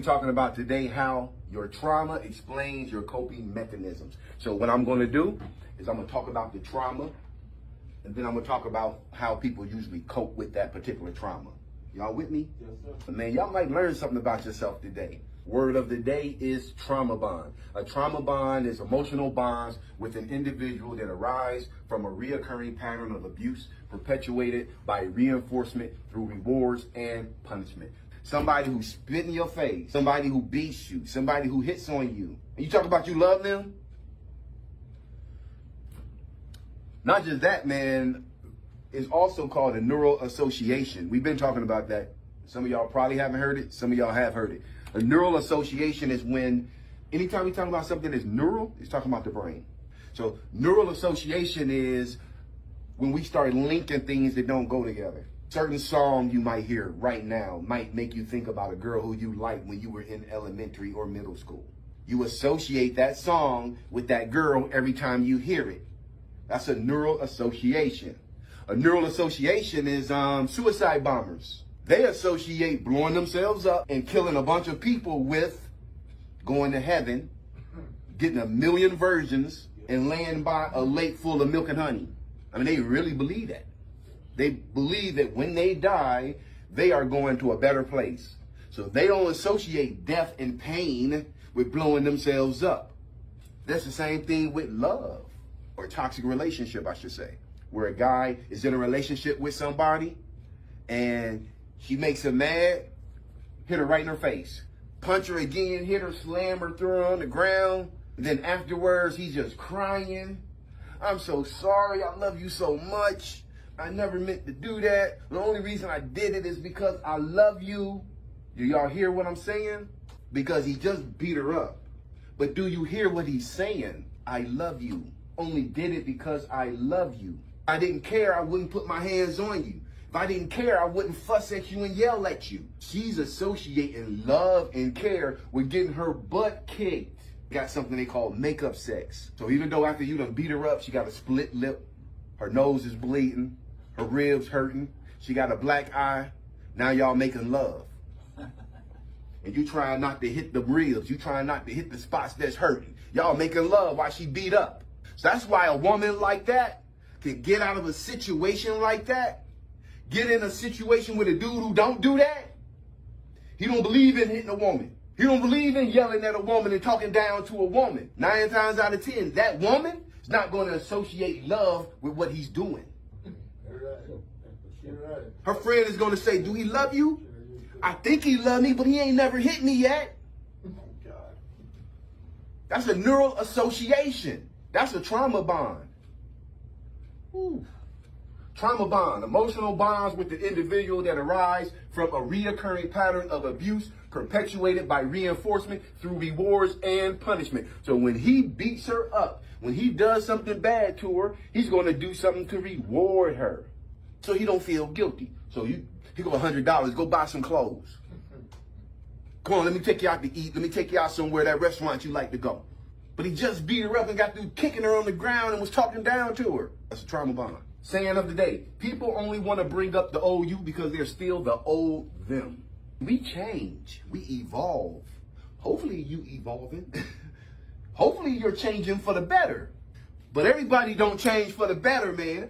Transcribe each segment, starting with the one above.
Talking about today how your trauma explains your coping mechanisms. So what I'm going to do is I'm going to talk about the trauma, and then I'm going to talk about how people usually cope with that particular trauma. Y'all with me? Yes, sir. Man, y'all might learn something about yourself today. Word of the day is trauma bond. A trauma bond is emotional bonds with an individual that arise from a reoccurring pattern of abuse perpetuated by reinforcement through rewards and punishment. Somebody who spit in your face, somebody who beats you, somebody who hits on you. And you talk about you love them? Not just that, man, it's also called a neural association. We've been talking about that. Some of y'all probably haven't heard it. Some of y'all have heard it. A neural association is when, anytime we talk about something that's neural, it's talking about the brain. So neural association is when we start linking things that don't go together. Certain song you might hear right now might make you think about a girl who you liked when you were in elementary or middle school. You associate that song with that girl every time you hear it. That's a neural association. A neural association is suicide bombers. They associate blowing themselves up and killing a bunch of people with going to heaven, getting 1 million virgins, and laying by a lake full of milk and honey. I mean, they really believe that. They believe that when they die, they are going to a better place. So they don't associate death and pain with blowing themselves up. That's the same thing with love, or toxic relationship, I should say, where a guy is in a relationship with somebody and he makes her mad, hit her right in her face, punch her again, hit her, slam her, throw her on the ground. Then afterwards, he's just crying. I'm so sorry. I love you so much. I never meant to do that. The only reason I did it is because I love you. Do y'all hear what I'm saying? Because he just beat her up. But do you hear what he's saying? I love you. Only did it because I love you. If I didn't care, I wouldn't put my hands on you. If I didn't care, I wouldn't fuss at you and yell at you. She's associating love and care with getting her butt kicked. Got something they call makeup sex. So even though after you done beat her up, she got a split lip, her nose is bleeding, her ribs hurting, she got a black eye, now y'all making love. And you trying not to hit the ribs, you trying not to hit the spots that's hurting. Y'all making love while she beat up. So that's why a woman like that can get out of a situation like that, get in a situation with a dude who don't do that. He don't believe in hitting a woman. He don't believe in yelling at a woman and talking down to a woman. 9 times out of 10, that woman is not going to associate love with what he's doing. Her friend is going to say, do he love you? I think he love me, but he ain't never hit me yet. That's a neural association. That's a trauma bond. Ooh. Trauma bond, emotional bonds with the individual that arise from a reoccurring pattern of abuse perpetuated by reinforcement through rewards and punishment. So when he beats her up, when he does something bad to her, he's going to do something to reward her so he don't feel guilty. So he go $100, go buy some clothes. Come on, let me take you out to eat. Let me take you out somewhere, that restaurant you like to go. But he just beat her up and got through kicking her on the ground and was talking down to her. That's a trauma bond. Saying of the day, people only want to bring up the old you because they're still the old them. We change, we evolve. Hopefully you evolving. Hopefully you're changing for the better. But everybody don't change for the better, man.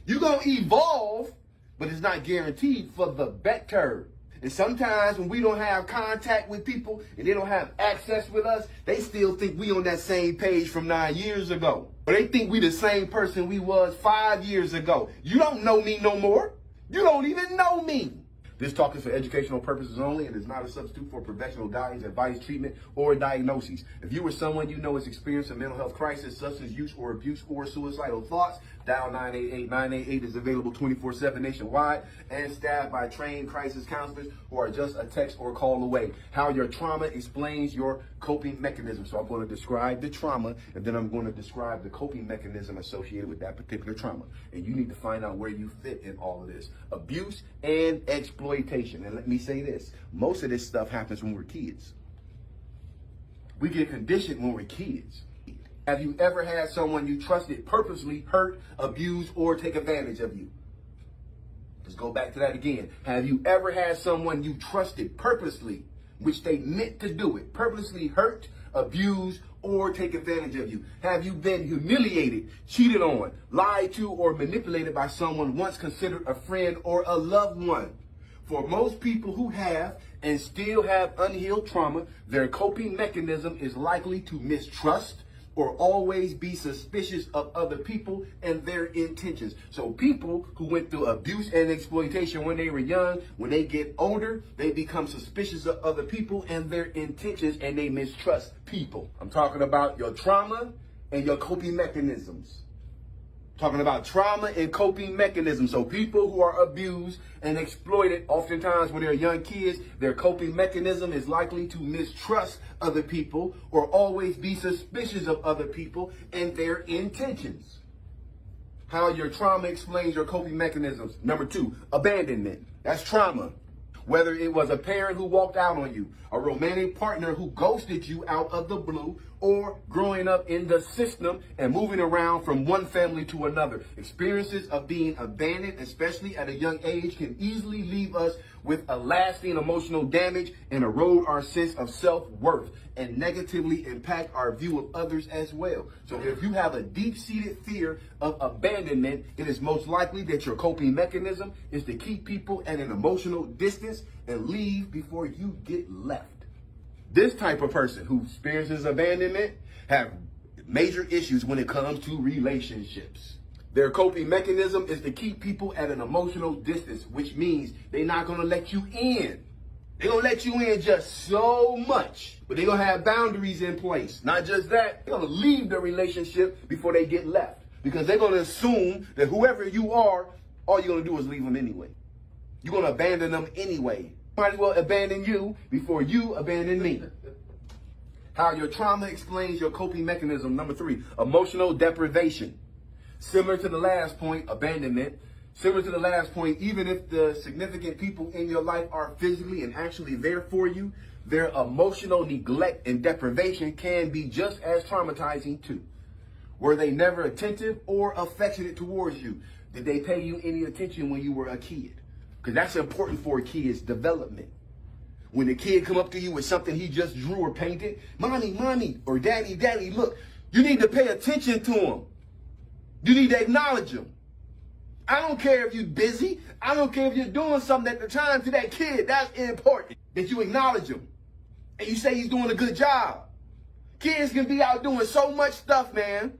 You're going to evolve, but it's not guaranteed for the better. And sometimes when we don't have contact with people and they don't have access with us, they still think we on that same page from 9 years ago. Or they think we the same person we was 5 years ago. You don't know me no more. You don't even know me. This talk is for educational purposes only and is not a substitute for professional guidance, advice, treatment, or diagnoses. If you or someone you know has experienced a mental health crisis, substance use or abuse, or suicidal thoughts, dial 988. 988 is available 24/7 nationwide and staffed by trained crisis counselors who are just a text or call away. How your trauma explains your coping mechanism. So I'm going to describe the trauma and then I'm going to describe the coping mechanism associated with that particular trauma. And you need to find out where you fit in all of this. Abuse and exploitation. And let me say this, most of this stuff happens when we're kids. We get conditioned when we're kids. Have you ever had someone you trusted purposely hurt, abuse, or take advantage of you? Let's go back to that again. Have you ever had someone you trusted purposely which they meant to do it, purposely hurt, abuse, or take advantage of you? Have you been humiliated, cheated on, lied to, or manipulated by someone once considered a friend or a loved one? For most people who have and still have unhealed trauma, their coping mechanism is likely to mistrust or always be suspicious of other people and their intentions. So people who went through abuse and exploitation when they were young, when they get older, they become suspicious of other people and their intentions, and they mistrust people. I'm talking about your trauma and your coping mechanisms. Talking about trauma and coping mechanisms. So people who are abused and exploited, oftentimes when they're young kids, their coping mechanism is likely to mistrust other people or always be suspicious of other people and their intentions. How your trauma explains your coping mechanisms. Number 2, abandonment. That's trauma. Whether it was a parent who walked out on you, a romantic partner who ghosted you out of the blue, or growing up in the system and moving around from one family to another. Experiences of being abandoned, especially at a young age, can easily leave us with a lasting emotional damage and erode our sense of self-worth and negatively impact our view of others as well. So if you have a deep-seated fear of abandonment, it is most likely that your coping mechanism is to keep people at an emotional distance and leave before you get left. This type of person who experiences abandonment have major issues when it comes to relationships. Their coping mechanism is to keep people at an emotional distance, which means they're not going to let you in. They're going to let you in just so much, but they're going to have boundaries in place. Not just that, they're going to leave the relationship before they get left, because they're going to assume that whoever you are, all you're going to do is leave them anyway. You're going to abandon them anyway. Might as well abandon you before you abandon me. How your trauma explains your coping mechanism. Number 3, emotional deprivation. Similar to the last point, abandonment. Similar to the last point, even if the significant people in your life are physically and actually there for you, their emotional neglect and deprivation can be just as traumatizing too. Were they never attentive or affectionate towards you? Did they pay you any attention when you were a kid? Because that's important for a kid's development. When the kid come up to you with something he just drew or painted, mommy, mommy, or daddy, daddy, look, you need to pay attention to him. You need to acknowledge him. I don't care if you're busy. I don't care if you're doing something at the time to that kid. That's important that you acknowledge him and you say he's doing a good job. Kids can be out doing so much stuff, man.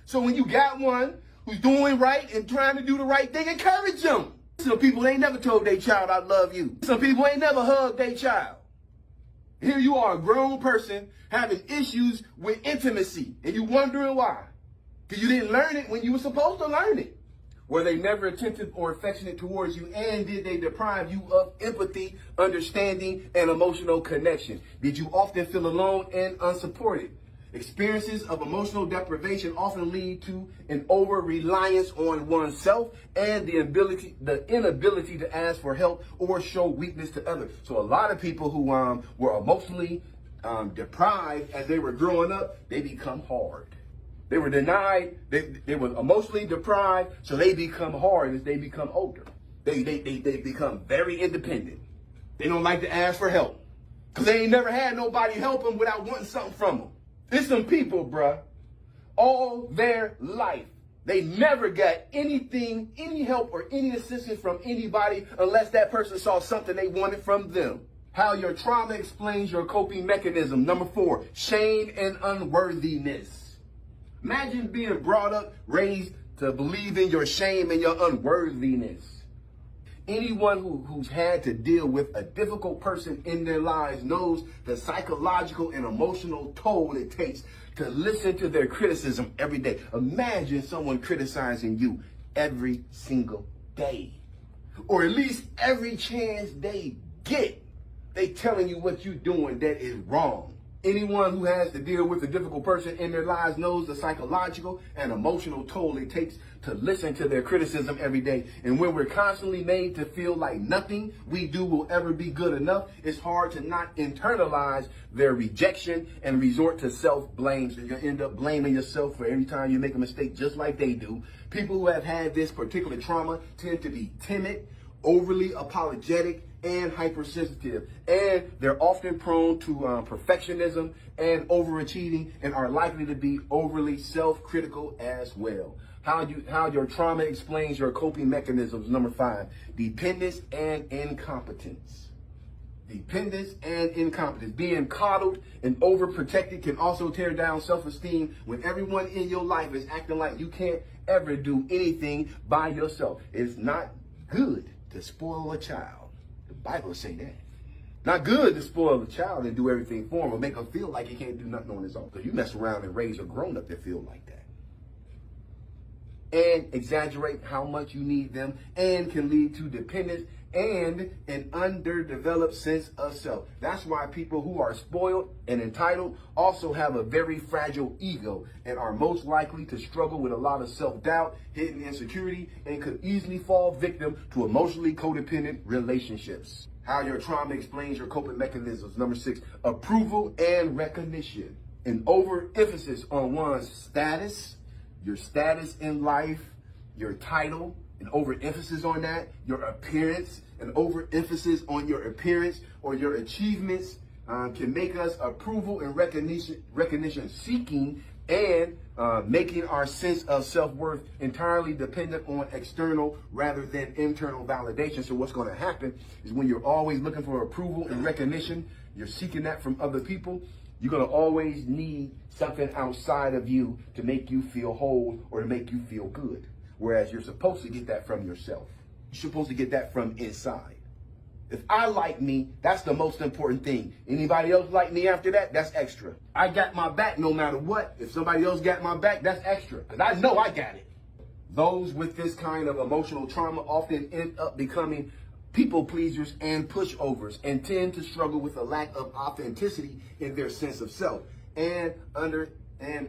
So when you got one who's doing right and trying to do the right thing, encourage them. Some people ain't never told their child, I love you. Some people ain't never hugged their child. Here you are, a grown person having issues with intimacy, and you wondering why. Because you didn't learn it when you were supposed to learn it. Were they never attentive or affectionate towards you, and did they deprive you of empathy, understanding, and emotional connection? Did you often feel alone and unsupported? Experiences of emotional deprivation often lead to an over-reliance on oneself and the inability to ask for help or show weakness to others. So a lot of people who were emotionally deprived as they were growing up, they become hard. They were denied, they were emotionally deprived, so they become hard as they become older. They become very independent. They don't like to ask for help because they ain't never had nobody help them without wanting something from them. There's some people, bruh, all their life, they never got anything, any help or any assistance from anybody unless that person saw something they wanted from them. How your trauma explains your coping mechanism. Number 4, shame and unworthiness. Imagine being brought up, raised to believe in your shame and your unworthiness. Anyone who's had to deal with a difficult person in their lives knows the psychological and emotional toll it takes to listen to their criticism every day. Imagine someone criticizing you every single day, or at least every chance they get. They telling you what you're doing that is wrong. Anyone who has to deal with a difficult person in their lives knows the psychological and emotional toll it takes to listen to their criticism every day. And when we're constantly made to feel like nothing we do will ever be good enough, it's hard to not internalize their rejection and resort to self-blame. So you end up blaming yourself for every time you make a mistake, just like they do. People who have had this particular trauma tend to be timid, overly apologetic, and hypersensitive. And they're often prone to perfectionism and overachieving, and are likely to be overly self-critical as well. How your trauma explains your coping mechanisms. Number 5, dependence and incompetence. Dependence and incompetence. Being coddled and overprotected can also tear down self-esteem when everyone in your life is acting like you can't ever do anything by yourself. It's not good to spoil a child. The Bible say that. Not good to spoil a child and do everything for him or make him feel like he can't do nothing on his own. Because you mess around and raise a grown-up that feel like that. And exaggerate how much you need them, and can lead to dependence and an underdeveloped sense of self. That's why people who are spoiled and entitled also have a very fragile ego and are most likely to struggle with a lot of self-doubt, hidden insecurity, and could easily fall victim to emotionally codependent relationships. How your trauma explains your coping mechanisms. Number 6, approval and recognition. An overemphasis on one's status, your status in life, your title, an overemphasis on that, your appearance, an overemphasis on your appearance or your achievements can make us approval and recognition seeking, and making our sense of self-worth entirely dependent on external rather than internal validation. So what's going to happen is when you're always looking for approval and recognition, you're seeking that from other people, you're going to always need something outside of you to make you feel whole or to make you feel good. Whereas you're supposed to get that from yourself. You're supposed to get that from inside. If I like me, that's the most important thing. Anybody else like me after that, that's extra. I got my back no matter what. If somebody else got my back, that's extra. Because I know I got it. Those with this kind of emotional trauma often end up becoming people pleasers and pushovers, and tend to struggle with a lack of authenticity in their sense of self and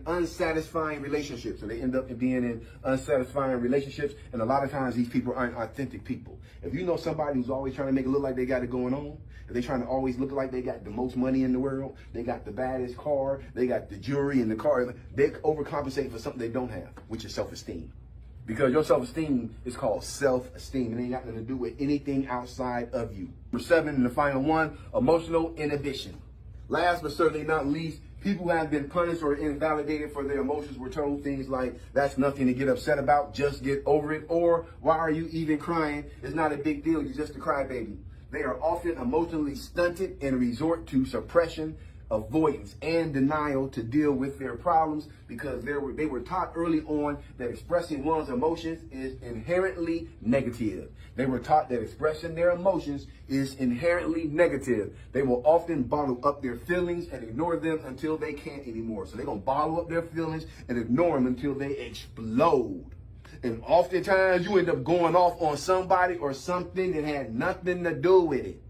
unsatisfying relationships. So they end up being in unsatisfying relationships, and a lot of times these people aren't authentic people. If you know somebody who's always trying to make it look like they got it going on, if they're trying to always look like they got the most money in the world, they got the baddest car, they got the jewelry in the car, they overcompensate for something they don't have, which is self-esteem. Because your self-esteem is called self-esteem. It ain't got nothing to do with anything outside of you. Number 7, and the final one, emotional inhibition. Last but certainly not least, people who have been punished or invalidated for their emotions were told things like, that's nothing to get upset about, just get over it, or why are you even crying? It's not a big deal, you're just a crybaby. They are often emotionally stunted and resort to suppression, avoidance, and denial to deal with their problems because they were taught early on that expressing one's emotions is inherently negative. They were taught that expressing their emotions is inherently negative. They will often bottle up their feelings and ignore them until they can't anymore. So they're going to bottle up their feelings and ignore them until they explode. And oftentimes you end up going off on somebody or something that had nothing to do with it.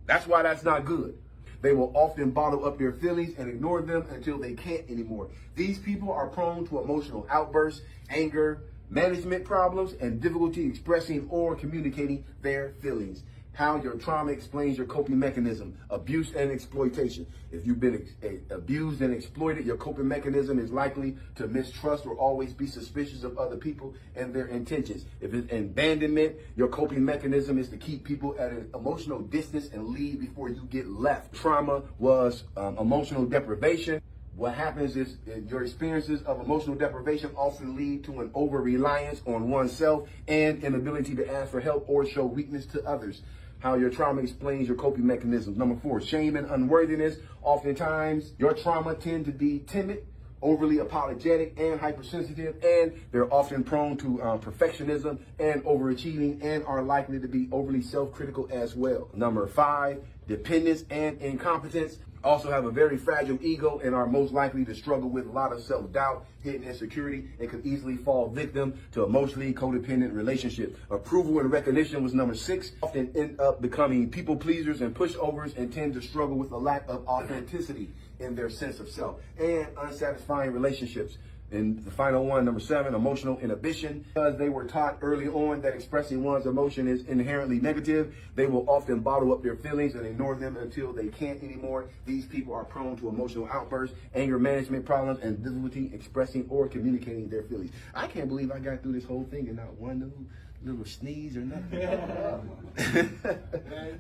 That's why that's not good. They will often bottle up their feelings and ignore them until they can't anymore. These people are prone to emotional outbursts, anger, management problems, and difficulty expressing or communicating their feelings. How your trauma explains your coping mechanism, abuse and exploitation. If you've been abused and exploited, your coping mechanism is likely to mistrust or always be suspicious of other people and their intentions. If it's abandonment, your coping mechanism is to keep people at an emotional distance and leave before you get left. Trauma was emotional deprivation. What happens is your experiences of emotional deprivation often lead to an over-reliance on oneself and inability to ask for help or show weakness to others. How your trauma explains your coping mechanisms. Number 4, shame and unworthiness. Oftentimes, your trauma tend to be timid, overly apologetic, and hypersensitive, and they're often prone to perfectionism and overachieving, and are likely to be overly self-critical as well. Number 5, dependence and incompetence. Also have a very fragile ego and are most likely to struggle with a lot of self-doubt, hidden insecurity, and could easily fall victim to emotionally codependent relationships. Approval and recognition was number 6. Often end up becoming people pleasers and pushovers, and tend to struggle with a lack of authenticity in their sense of self, and unsatisfying relationships. And the final one, number 7, emotional inhibition. Because they were taught early on that expressing one's emotion is inherently negative, they will often bottle up their feelings and ignore them until they can't anymore. These people are prone to emotional outbursts, anger management problems, and difficulty expressing or communicating their feelings. I can't believe I got through this whole thing and not one little sneeze or nothing.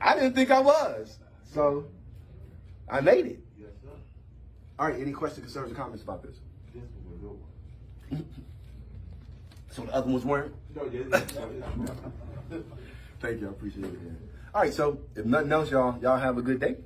I didn't think I was. So I made it. Yes, sir. All right, any questions, concerns, or comments about this? This one was a good one. So the other ones weren't? No, Thank you, I appreciate it, man. All right, so if nothing else, y'all have a good day.